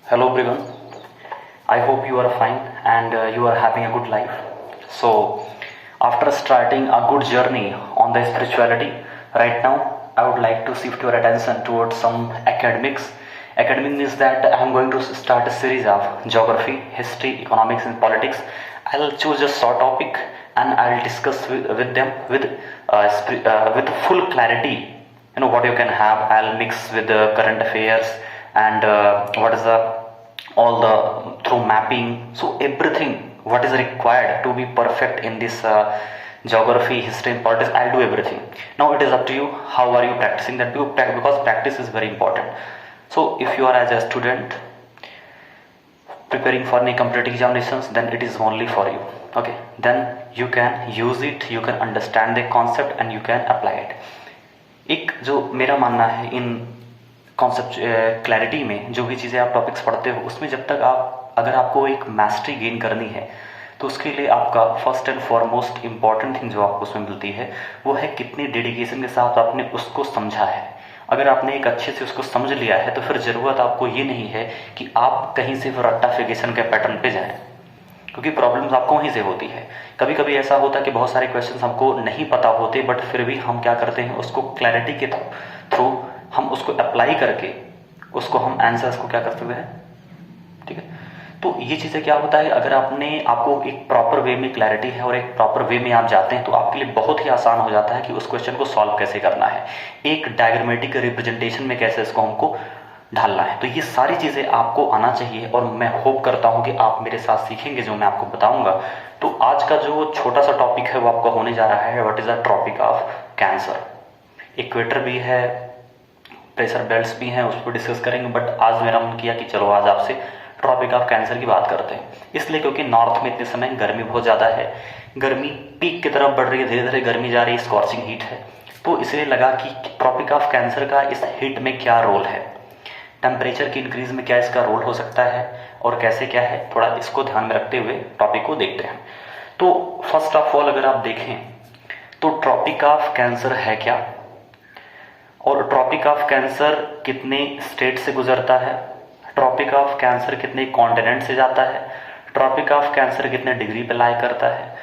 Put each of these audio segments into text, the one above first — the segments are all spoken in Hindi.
Hello everyone. I hope you are fine and you are having a good life. So, after starting a good journey on the spirituality, right now I would like to shift your attention towards some academics. Academic means that I am going to start a series of geography, history, economics, and politics. I'll choose a short topic and I'll discuss with them with full clarity. You know what you can have. I'll mix with the current affairs and what is the all the through mapping, so everything what is required to be perfect in this geography, history and politics, I'll do everything. Now it is up to you, how are you practicing that, because practice is very important. So if you are as a student preparing for any competitive examinations, then it is only for you. Okay, then you can use it, you can understand the concept and you can apply it. एक जो मेरा मानना है इन कॉन्सेप्ट क्लैरिटी में, जो भी चीज़ें आप टॉपिक्स पढ़ते हो उसमें जब तक आप अगर आपको एक मास्टरी गेन करनी है तो उसके लिए आपका first and foremost important thing जो आपको उसमें मिलती है वो है कितनी डेडिकेशन के साथ आपने उसको समझा है। अगर आपने एक अच्छे से उसको समझ लिया है तो फिर ज़रूरत आपको ये नहीं है कि आप कहीं से फिर रट्टाफिकेशन के पैटर्न पे जाएं, क्योंकि प्रॉब्लम्स आपको वहीं से होती है। कभी कभी ऐसा होता है कि बहुत सारे क्वेश्चंस हमको नहीं पता होते, बट फिर भी हम क्या करते हैं, उसको क्लैरिटी के थ्रू हम उसको अप्लाई करके उसको हम आंसर्स को क्या करते हुए हैं, ठीक है। तो ये चीज़ें क्या होता है, अगर आपको एक प्रॉपर वे में क्लैरिटी है और एक प्रॉपर वे में आप जाते हैं तो आपके लिए बहुत ही आसान हो जाता है कि उस क्वेश्चन को सॉल्व कैसे करना है, एक डायग्रामेटिक रिप्रेजेंटेशन में कैसे इसको हमको ढालना है। तो ये सारी चीज़ें आपको आना चाहिए और मैं होप करता हूँ कि आप मेरे साथ सीखेंगे जो मैं आपको बताऊंगा। तो आज का जो छोटा सा टॉपिक है वो आपका होने जा रहा है what is the Tropic of Cancer. Equator भी है, प्रेशर बेल्ट्स भी हैं, उस पर डिस्कस करेंगे, बट आज मेरा मन किया कि चलो आज आपसे ट्रॉपिक ऑफ कैंसर की बात करते हैं। इसलिए क्योंकि नॉर्थ में इतने समय गर्मी बहुत ज़्यादा है, गर्मी पीक की तरफ बढ़ रही है, धीरे धीरे गर्मी जा रही है, स्कॉर्चिंग हीट है। तो इसलिए लगा कि ट्रॉपिक ऑफ कैंसर का इस हीट में क्या रोल है, टेम्परेचर की इंक्रीज में क्या इसका रोल हो सकता है और कैसे क्या है, थोड़ा इसको ध्यान में रखते हुए टॉपिक को देखते हैं। तो फर्स्ट ऑफ ऑल अगर आप देखें तो ट्रॉपिक ऑफ कैंसर है क्या, और ट्रॉपिक ऑफ कैंसर कितने स्टेट से गुजरता है, ट्रॉपिक ऑफ कैंसर कितने कॉन्टिनेंट से जाता है, ट्रॉपिक ऑफ कैंसर कितने डिग्री पे लाई करता है,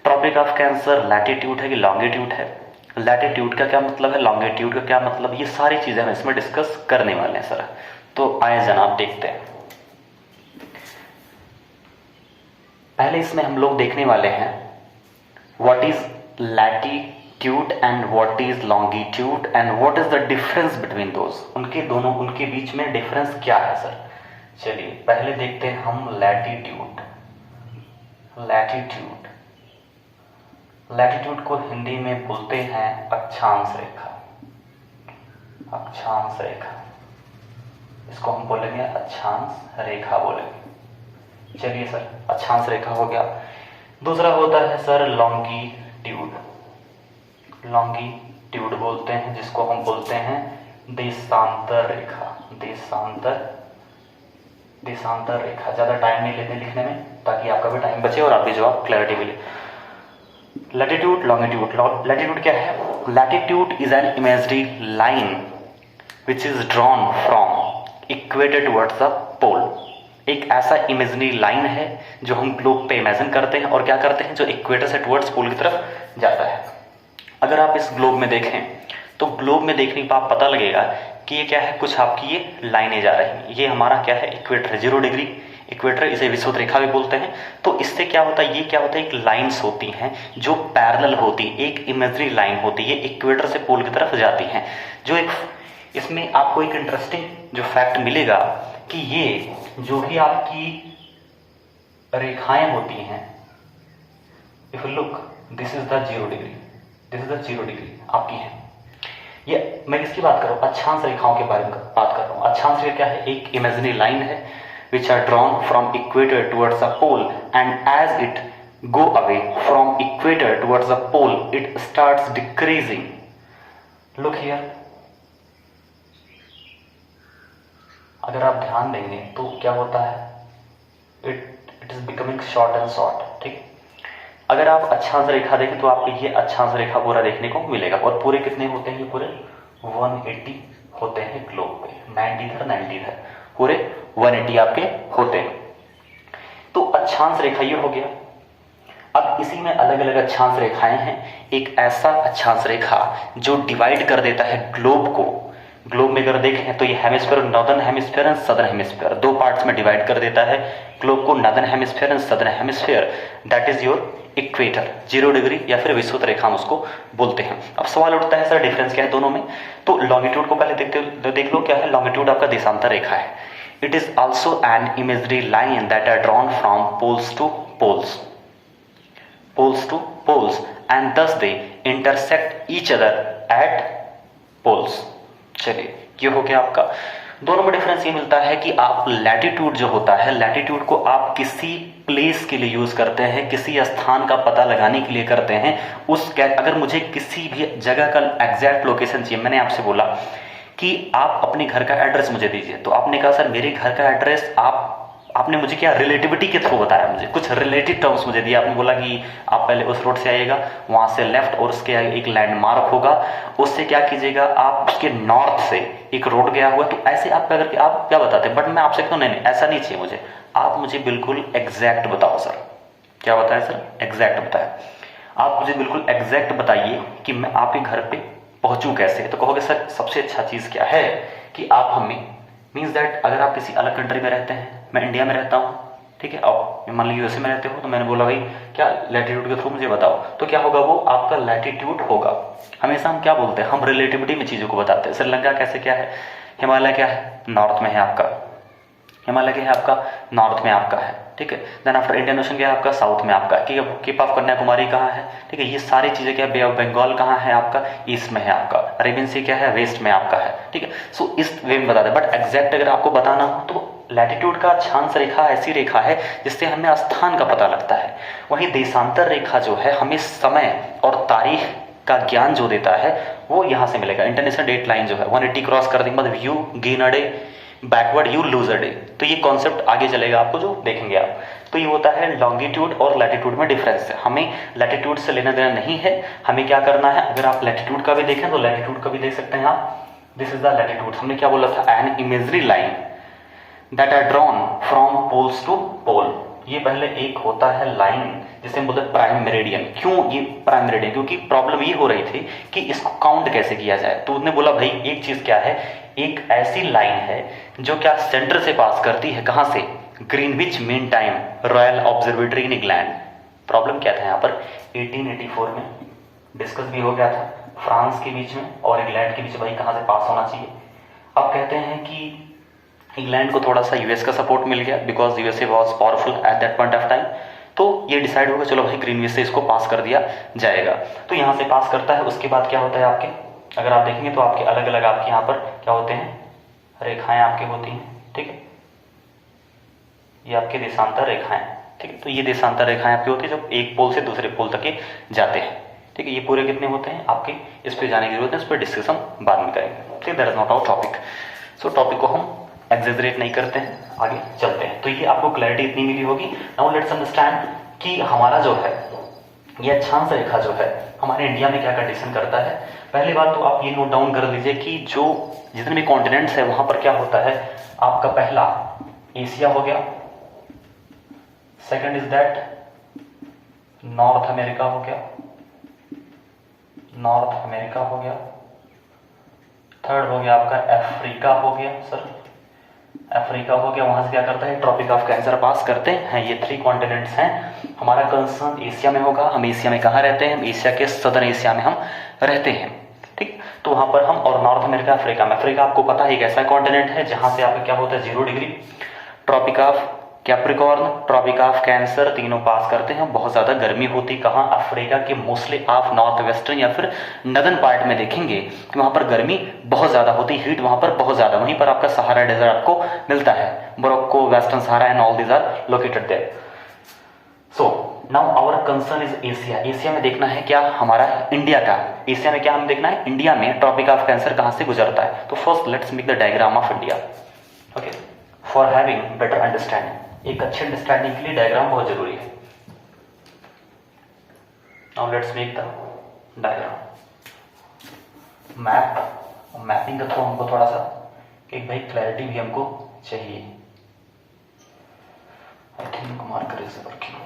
ट्रॉपिक ऑफ कैंसर लैटिट्यूड है कि लॉन्गिट्यूड है, लैटिट्यूड का क्या मतलब है, लॉन्गिट्यूड का क्या मतलब, ये सारी चीजें हम इसमें डिस्कस करने वाले हैं सर। तो आए जनाब देखते हैं। पहले इसमें हम लोग देखने वाले हैं what is latitude and what is longitude and what is the difference between those, उनके बीच में डिफरेंस क्या है सर। चलिए पहले देखते हैं हम लैटिट्यूड। लैटिट्यूड को हिंदी में बोलते हैं अक्षांश रेखा। अक्षांश रेखा, इसको हम बोलेंगे अक्षांश रेखा बोलेंगे। चलिए सर, अक्षांश रेखा हो गया। दूसरा होता है सर लॉन्गिट्यूड। लॉन्गिट्यूड बोलते हैं जिसको हम बोलते हैं देशांतर रेखा। देशांतर रेखा। ज्यादा टाइम नहीं लेते लिखने में ताकि आपका भी टाइम बचे और आप भी जवाब क्लैरिटी मिले। Latitude, longitude. लैटिट्यूड क्या है? Latitude is an imagery line which is drawn from equator towards the pole. एक ऐसा इमेजरी लाइन है जो हम ग्लोब पे इमेजिन करते हैं और क्या करते हैं, जो इक्वेटर से टुवर्ड्स पोल की तरफ जाता है। अगर आप इस ग्लोब में देखें तो ग्लोब में देखने पर आप पता लगेगा कि ये क्या है, कुछ आपकी ये लाइनें जा रही हैं। ये हमारा क्या है, इक्वेटर, 0 डिग्री इक्वेटर, इसे विषुवत रेखा भी बोलते हैं। तो इससे क्या होता है, ये क्या होता है, एक लाइन्स होती हैं जो पैरेलल होती है, एक इमेजरी लाइन होती है, इक्वेटर से पोल की तरफ जाती हैं। जो एक इसमें आपको एक इंटरेस्टिंग जो फैक्ट मिलेगा कि ये जो भी आपकी रेखाएं होती हैं, if you look this is the 0 degree, this is the 0 degree आपकी है। ये मैं किसकी बात कर रहा हूँ, अक्षांश रेखाओं के बारे में बात कर रहा हूँ। अक्षांश रेखा क्या है, एक इमेजिनरी लाइन है which are drawn from equator towards the pole, and as it go away from equator towards the pole it starts decreasing. Look here, अगर आप ध्यान देंगे तो क्या होता है, it is becoming short and short। ठीक, अगर आप अक्षांश रेखा देखें तो आपको ये अक्षांश रेखा पूरा देखने को मिलेगा। और पूरे कितने होते हैं, ये पूरे 180 होते हैं ग्लोब पे, 90 इधर 90 इधर, पूरे 180 आपके होते हैं। तो अक्षांश रेखा ये हो गया। अब इसी में अलग अलग अक्षांश रेखाएं हैं। एक ऐसा अक्षांश रेखा जो डिवाइड कर देता है ग्लोब को। ग्लोब में अगर देखें तो ये hemisphere, northern hemisphere and southern hemisphere, दो पार्ट्स में डिवाइड कर देता है ग्लोब को, northern hemisphere and southern hemisphere. That is your equator, 0 degree या फिर विषुवत रेखा हम उसको बोलते हैं। अब सवाल उठता है सर डिफरेंस क्या है दोनों में? तो लॉन्गिट्यूड को पहले देख लो क्या है। लॉन्गिट्यूड आपका देशांतर रेखा है। It is also an imagery line that are drawn from poles to poles, poles to poles, and thus they intersect each other at poles। चलिए ये हो गया आपका। दोनों में डिफरेंस ये मिलता है कि आप लैटिट्यूड जो होता है, लैटिट्यूड को आप किसी प्लेस के लिए यूज करते हैं, किसी स्थान का पता लगाने के लिए करते हैं। अगर मुझे किसी भी जगह का एग्जैक्ट लोकेशन चाहिए, मैंने आपसे बोला कि आप अपने घर का एड्रेस मुझे दीजिए, तो आपने कहा सर मेरे घर का एड्रेस आपने मुझे क्या रिलेटिविटी के थ्रू बताया, मुझे कुछ रिलेटिव टर्म्स मुझे दिया। आपने बोला कि आप पहले उस रोड से आइएगा, वहां से लेफ्ट और उसके आगे एक लैंडमार्क होगा, उससे क्या कीजिएगा आप उसके नॉर्थ से एक रोड गया हुआ। तो ऐसे आप क्या बताते हैं, बट मैं आपसे कहता हूं नहीं ऐसा नहीं चाहिए मुझे, आप मुझे बिल्कुल एग्जैक्ट बताओ सर। क्या बताया सर? एग्जैक्ट बताया। आप मुझे बिल्कुल एग्जैक्ट बताइए कि मैं आपके घर पे पहुंचूं कैसे। तो कहोगे सर सबसे अच्छा चीज क्या है कि आप हमें मीन्स दैट अगर आप किसी अलग कंट्री में रहते हैं, मैं इंडिया में रहता हूँ, ठीक है, और मान लीजिए यूएसए में रहते हो, तो मैंने बोला भाई क्या लैटिट्यूड के थ्रू मुझे बताओ, तो क्या होगा वो आपका लैटिट्यूड होगा। हमेशा हम क्या बोलते हैं, हम रिलेटिविटी में चीज़ों को बताते हैं। श्रीलंका कैसे क्या है, हिमालय क्या है, नॉर्थ में है आपका, हिमालय क्या है आपका, नॉर्थ में आपका है, ठीक है। देन आफ्टर इंडियन ओशन क्या है आपका, साउथ में आपका। केप ऑफ कन्याकुमारी कहाँ है, ठीक है। ये सारी चीज़ें क्या है, बे ऑफ बंगाल कहाँ है आपका, ईस्ट में है आपका। अरेबियन सी क्या है, वेस्ट में आपका है, ठीक है। सो इस वे में बताते हैं। बट एग्जैक्ट अगर आपको बताना हो तो लैटिट्यूड का अक्षांश रेखा ऐसी रेखा है जिससे हमें स्थान का पता लगता है। वहीं देशांतर रेखा जो है हमें समय और तारीख का ज्ञान जो देता है वो यहाँ से मिलेगा। इंटरनेशनल डेट लाइन जो है 180 क्रॉस कर देंगे मतलब you gain a day, backward you lose a day. तो ये कॉन्सेप्ट आगे चलेगा आपको जो देखेंगे आप। तो ये होता है लॉन्गिट्यूड और लैटिट्यूड में डिफरेंस है। हमें लैटिट्यूड से लेना देना नहीं है, हमें क्या करना है, अगर आप लैटिट्यूड का भी देखें तो लैटिट्यूड का भी देख सकते हैं आप। This is the latitude. हमने क्या बोला था, an imagery line that are drawn from poles to pole. ये पहले एक होता है लाइन जिसे हम बोलते हैं प्राइम मेरिडियन। क्यों ये प्राइम मेरिडियन, क्योंकि प्रॉब्लम ये हो रही थी कि इसको काउंट कैसे किया जाए। तो उसने बोला भाई एक चीज क्या है, एक ऐसी लाइन है जो क्या सेंटर से पास करती है, कहां से, Greenwich mean time royal observatory in England. Problem क्या था यहाँ पर, 1884 में डिस्कस भी हो गया था फ्रांस के बीच में और इंग्लैंड के बीच, भाई कहां से पास होना चाहिए। अब कहते हैं कि इंग्लैंड को थोड़ा सा यूएस का सपोर्ट मिल गया because USA was powerful at that point of time. तो ये डिसाइड होगा चलो भाई ग्रीनविच से इसको पास कर दिया जाएगा। तो यहाँ से पास करता है। उसके बाद क्या होता है आपके, अगर आप देखेंगे तो आपके अलग अलग आपके यहाँ पर क्या होते हैं, रेखाएं आपके होती हैं, ठीक है। ये आपके देशांतर रेखाएं, ठीक है। तो ये देशांतर रेखाएं आपकी होती है जब एक पोल से दूसरे पोल तक के जाते हैं, ठीक है। ये पूरे कितने होते हैं आपके, इस पर जाने की जरूरत है, इस पर डिस्कस हम बाद में करेंगे, ठीक। That is not our topic. So topic को हम एग्जेजरेट नहीं करते हैं, आगे चलते हैं। तो ये आपको क्लैरिटी इतनी मिली होगी। नाउ लेट्स अंडरस्टैंड कि हमारा जो है ये अक्षांश रेखा जो है हमारे इंडिया में क्या कंडीशन करता है। पहली बात तो आप ये नोट डाउन कर लीजिए कि जो जितने भी कॉन्टिनेंट्स है वहां पर क्या होता है आपका, पहला एशिया हो गया, second is that north America हो गया, नॉर्थ अमेरिका हो गया, थर्ड हो गया आपका अफ्रीका हो गया, सर अफ्रीका हो गया। वहां से क्या करता है, ट्रॉपिक ऑफ कैंसर पास करते हैं। ये 3 कॉन्टिनेंट्स हैं। हमारा कंसर्न एशिया में होगा। हम एशिया में कहाँ रहते हैं, हम एशिया के सदर्न एशिया में हम रहते हैं, ठीक। तो वहां पर हम, और नॉर्थ अमेरिका अफ्रीका में, अफ्रीका आपको पता है एक ऐसा कॉन्टिनेंट है जहां से आपका क्या होता है 0 degree, Tropic of Capricorn, Tropic of Cancer, तीनों पास करते हैं। बहुत ज्यादा गर्मी होती कहाँ, अफ्रीका के मोस्टली आप नॉर्थ वेस्टर्न या फिर नदर्न पार्ट में देखेंगे कि वहां पर गर्मी बहुत ज्यादा होती, हीट वहां पर बहुत ज्यादा। वहीं पर आपका सहारा डेजर्ट आपको मिलता है, Morocco, Western Sahara and all these are located there. So now our concern is Asia. Asia में देखना है क्या हमारा, इंडिया का। एशिया में क्या हमें देखना है, इंडिया में ट्रॉपिक ऑफ कैंसर कहां से गुजरता है। तो first let's make the diagram of India, okay, for having better understanding. एक अच्छी अंडरस्टैंडिंग के लिए डायग्राम बहुत जरूरी है। Now let's make the diagram. Map, mapping का थ्रू हमको थोड़ा सा एक भाई क्लैरिटी भी हमको चाहिए। I think marker is working.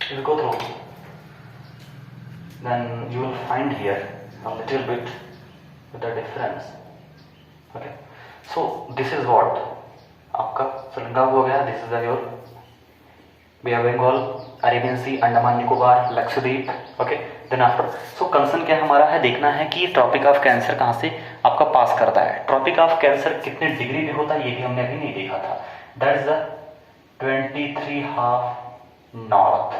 We'll go through. Then you will find here a little bit the difference. Okay. So this is what आपका श्रीलंका हो गया. This is your Bay of Bengal, Arabian Sea, Andaman Nicobar, Lakshadweep. Okay. Then after so concern क्या हमारा है, देखना है कि ट्रॉपिक ऑफ कैंसर कहाँ से आपका पास करता है. ट्रॉपिक ऑफ कैंसर कितने डिग्री पे होता है ये भी हमने अभी नहीं देखा था. That is the 23.5 north,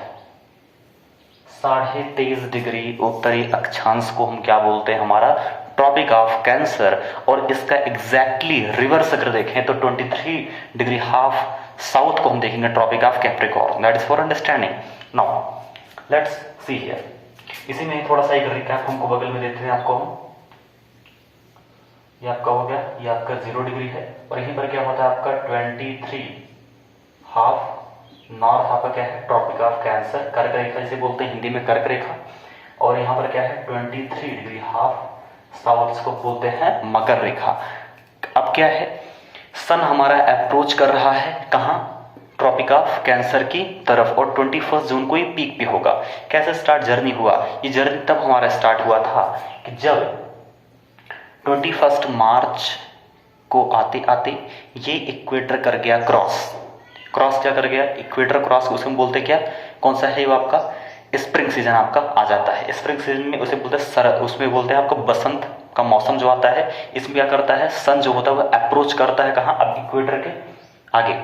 23.5 degree उत्तरी अक्षांश को हम क्या बोलते हैं, हमारा ट्रॉपिक ऑफ कैंसर. और इसका एग्जैक्टली रिवर्स अगर देखें तो 23.5 साउथ को हम देखेंगे Tropic of Capricorn. That is for understanding. Now let's see here. इसी में थोड़ा सा एक रिकैप हमको बगल में देते हैं आपको हम. ये आपका हो गया, ये आपका 0 डिग्री है और यहीं पर क्या होता है आपका 23.5 नॉर्थ आपका क्या है ट्रॉपिक ऑफ कैंसर, कर्क रेखा जिसे बोलते हैं हिंदी में कर्क रेखा. और यहाँ पर क्या है 23.5 साउथ को बोलते हैं मकर रेखा. अब क्या है, सन हमारा अप्रोच कर रहा है कहाँ, ट्रॉपिक ऑफ कैंसर की तरफ. और 21 जून को ये पीक भी होगा. कैसे स्टार्ट जर्नी हुआ, ये जर्नी तब हमारा स्टार्ट हुआ था कि जब 21 मार्च को आते आते ये इक्वेटर कर गया क्रॉस. क्रॉस क्या कर गया, इक्वेटर क्रॉस, उसे हम बोलते क्या, कौन सा है वो आपका स्प्रिंग सीजन आपका आ जाता है. स्प्रिंग सीजन में उसे बोलते हैं शरद, उसमें बोलते हैं आपको बसंत का मौसम जो आता है. इसमें क्या करता है, सन जो होता है वो अप्रोच करता है कहाँ, अब इक्वेटर के आगे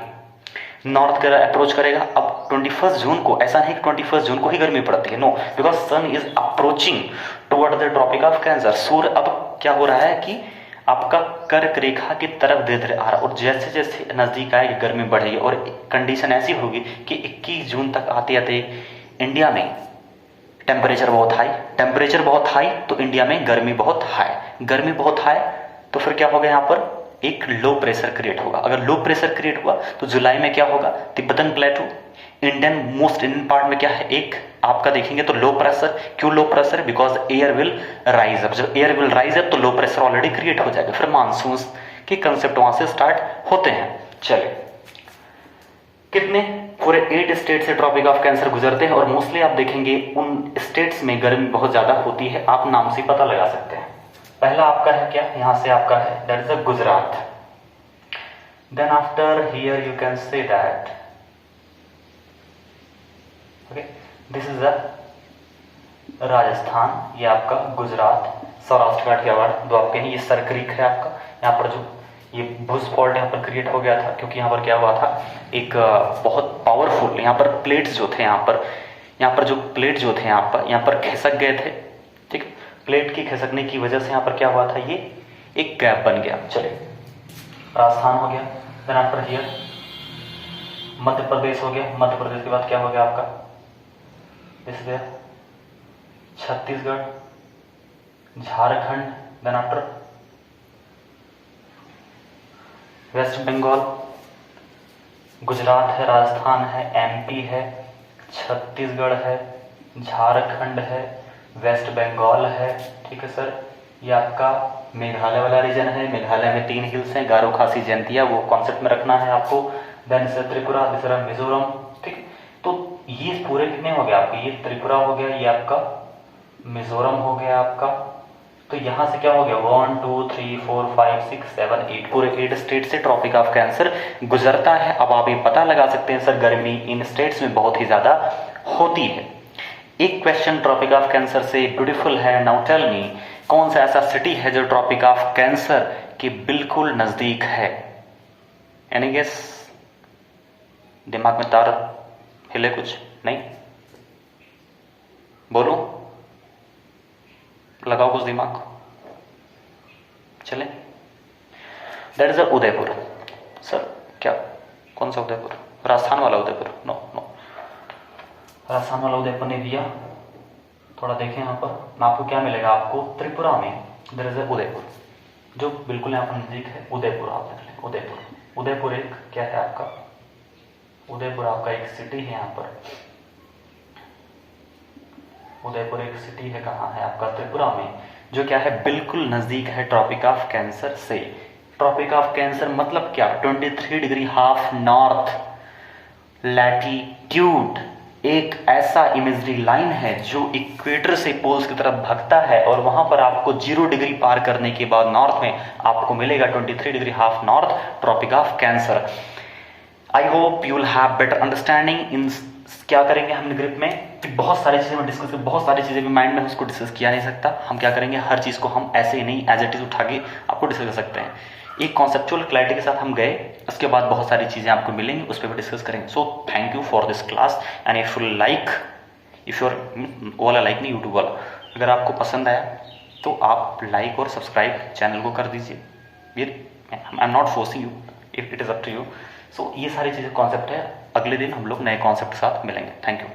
नॉर्थ की अप्रोच करेगा. अब 21 जून को, ऐसा नहीं कि 21 जून को ही गर्मी पड़ती है, no, because sun is approaching toward the Tropic of Cancer. सूर्य अब क्या हो रहा है कि आपका कर्क रेखा की तरफ धीरे धीरे आ रहा है और जैसे जैसे नजदीक आएगी गर्मी बढ़ेगी और कंडीशन ऐसी होगी कि 21 जून तक आते आते इंडिया में टेम्परेचर बहुत हाई. टेम्परेचर बहुत हाई तो इंडिया में गर्मी बहुत हाई. गर्मी बहुत हाई तो फिर क्या होगा, यहाँ पर एक लो प्रेशर क्रिएट होगा. अगर लो प्रेशर क्रिएट हुआ तो जुलाई में क्या होगा, तिब्बतन प्लेटू, मोस्ट इंडियन पार्ट में क्या है, एक आपका देखेंगे तो लो प्रेशर. क्यों low pressure, because air will rise up. जब एयर विल राइज अप तो लो प्रेशर ऑलरेडी क्रिएट हो जाएगा. फिर मानसून के कंसेप्ट वहां से स्टार्ट होते हैं. चलिए, कितने पूरे 8 स्टेट से ट्रॉपिक ऑफ कैंसर गुजरते हैं और मोस्टली आप देखेंगे उन स्टेट्स में गर्मी बहुत ज्यादा होती है. आप नाम से पता लगा सकते हैं. पहला आपका है क्या, यहां से आपका है that is Gujarat. Then after here you can say that okay this is the Rajasthan. ये आपका गुजरात, सौराष्ट्र काठियावाड़ दो आपके हैं. ये सरक्रीक है आपका. यहाँ पर जो ये भूस्फोट यहाँ पर क्रिएट हो गया था क्योंकि यहाँ पर क्या हुआ था, एक बहुत पावरफुल यहाँ पर प्लेट्स जो थे, यहाँ पर जो प्लेट जो थे यहाँ पर खिसक गए थे. ठीक, प्लेट की खिसकने की वजह से यहाँ पर क्या हुआ था, ये एक गैप बन गया. चले, राजस्थान हो गया. Then after here Madhya Pradesh हो गया. मध्य प्रदेश के बाद क्या हो गया आपका, this is Chhattisgarh, Jharkhand. Then after West Bengal, Gujarat है, राजस्थान है, एमपी है, छत्तीसगढ़ है, झारखंड है, वेस्ट बंगाल है. ठीक है सर. ये आपका मेघालय वाला रीजन है. मेघालय में 3 हिल्स हैं, गारो, खासी, जयंतिया, वो कॉन्सेप्ट में रखना है आपको. देन से त्रिपुरा, दूसरा मिजोरम. ठीक, तो ये पूरे कितने हो गए आपके, ये त्रिपुरा हो गया, ये आपका मिजोरम हो गया आपका. तो यहां से क्या हो गया, 1 2 3 4 5 6 7 8 पूरे 8 स्टेट से ट्रॉपिक ऑफ कैंसर गुजरता है. अब आप ये पता लगा सकते हैं सर गर्मी इन स्टेट्स में बहुत ही ज्यादा होती है। एक क्वेश्चन ट्रॉपिक ऑफ कैंसर से ब्यूटीफुल है। नाउ टेल मी, कौन सा ऐसा सिटी है जो ट्रॉपिक ऑफ कैंसर के बिल्कुल नजदीक है? Any guess? दिमाग में तार हिले कुछ? नहीं? बोलो, लगाओ कुछ दिमाग। चले, दैट इज उदयपुर। सर क्या, कौन सा उदयपुर? राजस्थान वाला उदयपुर? नो नो, राजस्थान वाला उदयपुर नहीं दिया। थोड़ा देखें यहाँ पर, मैं आपको क्या मिलेगा, आपको त्रिपुरा में देयर इज उदयपुर, जो बिल्कुल यहाँ पर नजदीक है। उदयपुर आप देख लें, उदयपुर। उदयपुर एक क्या है आपका, उदयपुर आपका एक सिटी है यहाँ पर। उदयपुर एक सिटी है, कहाँ है आपका? त्रिपुरा में, जो क्या है, बिल्कुल नजदीक है ट्रॉपिक ऑफ कैंसर से। ट्रॉपिक ऑफ कैंसर मतलब क्या? 23 डिग्री हाफ नॉर्थ लैटिट्यूड, एक ऐसा इमेजरी लाइन है जो इक्वेटर से पोल्स की तरफ भगता है, और वहां पर आपको 0 डिग्री पार करने के बाद नॉर्थ में आपको मिलेगा 23 degree half north Tropic of Cancer. I hope you will have better understanding in. क्या करेंगे हम ग्रिप में? बहुत सारी चीजें में डिस्कस, बहुत सारी चीजें भी माइंड में उसको डिस्कस किया नहीं सकता। हम क्या करेंगे, हर चीज को हम ऐसे ही नहीं एज इट इज उठा के आपको डिस्कस कर सकते हैं। एक कॉन्सेप्चुअल क्लैरिटी के साथ हम गए, उसके बाद बहुत सारी चीजें आपको मिलेंगी, उस पर भी डिस्कस करेंगे। So thank you for this class, and if you like, if your वाला लाइक नहीं, यूट्यूब वाला, अगर आपको पसंद आया तो आप लाइक और सब्सक्राइब चैनल को कर दीजिए। I am not forcing you, if it is up to you. So ये सारी चीजें कॉन्सेप्ट है। अगले दिन हम लोग नए कॉन्सेप्ट के साथ मिलेंगे। Thank you.